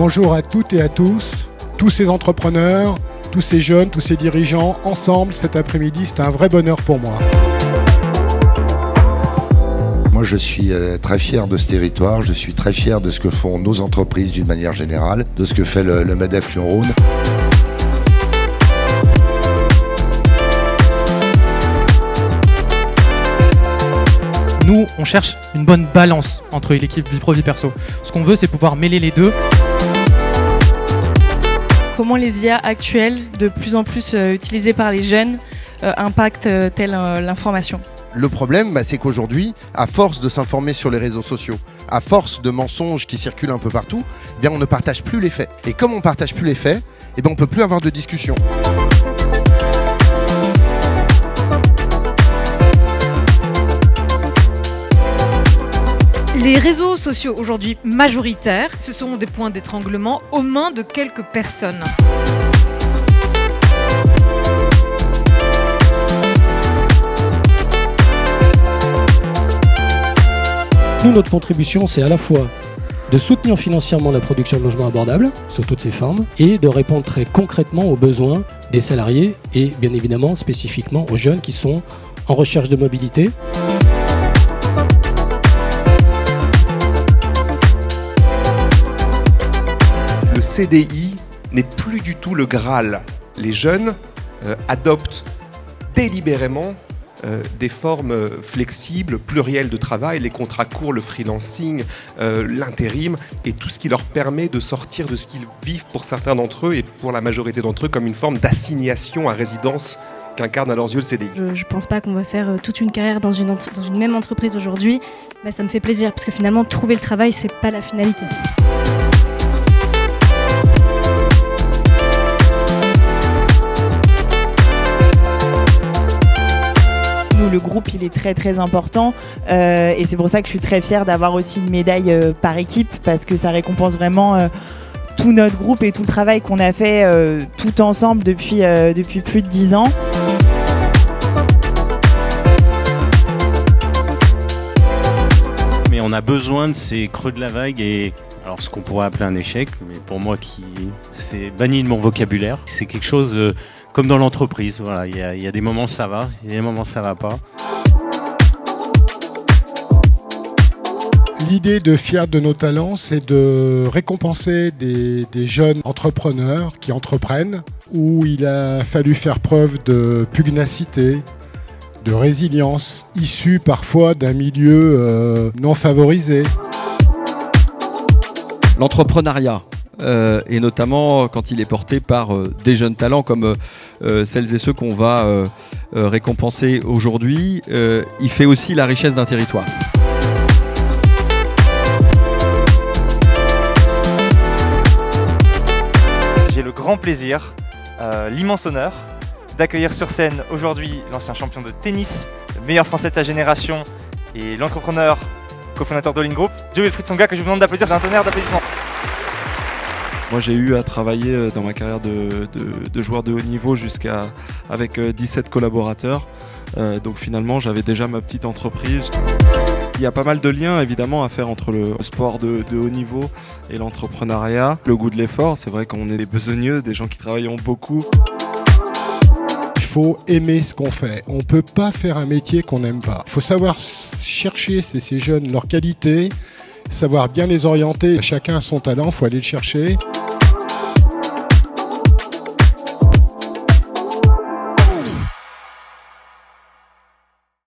Bonjour à toutes et à tous ces entrepreneurs, tous ces jeunes, tous ces dirigeants, ensemble cet après-midi, c'est un vrai bonheur pour moi. Moi, je suis très fier de ce territoire, je suis très fier de ce que font nos entreprises d'une manière générale, de ce que fait le MEDEF Lyon-Rhône. Nous, on cherche une bonne balance entre l'équipe vie pro, vie perso. Ce qu'on veut, c'est pouvoir mêler les deux. Comment les IA actuelles, de plus en plus utilisées par les jeunes, impactent-elles l'information ? Le problème, c'est qu'aujourd'hui, à force de s'informer sur les réseaux sociaux, à force de mensonges qui circulent un peu partout, eh bien on ne partage plus les faits. Et comme on ne partage plus les faits, eh bien on ne peut plus avoir de discussion. Les réseaux sociaux aujourd'hui majoritaires, ce sont des points d'étranglement aux mains de quelques personnes. Nous, notre contribution, c'est à la fois de soutenir financièrement la production de logements abordables, sous toutes ses formes, et de répondre très concrètement aux besoins des salariés et bien évidemment spécifiquement aux jeunes qui sont en recherche de mobilité. Le CDI n'est plus du tout le Graal. Les jeunes adoptent délibérément des formes flexibles, plurielles de travail, les contrats courts, le freelancing, l'intérim, et tout ce qui leur permet de sortir de ce qu'ils vivent pour certains d'entre eux et pour la majorité d'entre eux comme une forme d'assignation à résidence qu'incarne à leurs yeux le CDI. Je pense pas qu'on va faire toute une carrière dans une même entreprise aujourd'hui. Ça me fait plaisir parce que finalement trouver le travail, c'est pas la finalité. Le groupe il est très très important et c'est pour ça que je suis très fière d'avoir aussi une médaille par équipe parce que ça récompense vraiment tout notre groupe et tout le travail qu'on a fait tout ensemble depuis plus de 10 ans. Mais on a besoin de ces creux de la vague et alors ce qu'on pourrait appeler un échec, mais pour moi c'est banni de mon vocabulaire. C'est quelque chose comme dans l'entreprise, voilà, il y a des moments ça va, il y a des moments ça va pas. L'idée de Fiers de nos talents, c'est de récompenser des jeunes entrepreneurs qui entreprennent, où il a fallu faire preuve de pugnacité, de résilience, issue parfois d'un milieu non favorisé. L'entrepreneuriat, et notamment quand il est porté par des jeunes talents comme celles et ceux qu'on va récompenser aujourd'hui, il fait aussi la richesse d'un territoire. J'ai le grand plaisir, l'immense honneur d'accueillir sur scène aujourd'hui l'ancien champion de tennis, le meilleur français de sa génération et l'entrepreneur cofondateur d'All In Group, Joe Wilfried Tsonga, que je vous demande d'applaudir sur un tonnerre d'applaudissements. Moi j'ai eu à travailler dans ma carrière de joueur de haut niveau avec 17 collaborateurs. Donc finalement j'avais déjà ma petite entreprise. Il y a pas mal de liens évidemment à faire entre le sport de haut niveau et l'entrepreneuriat. Le goût de l'effort, c'est vrai qu'on est des besogneux, des gens qui travaillent beaucoup. Il faut aimer ce qu'on fait. On ne peut pas faire un métier qu'on n'aime pas. Il faut savoir chercher ces jeunes leurs qualités, savoir bien les orienter. Chacun a son talent, il faut aller le chercher.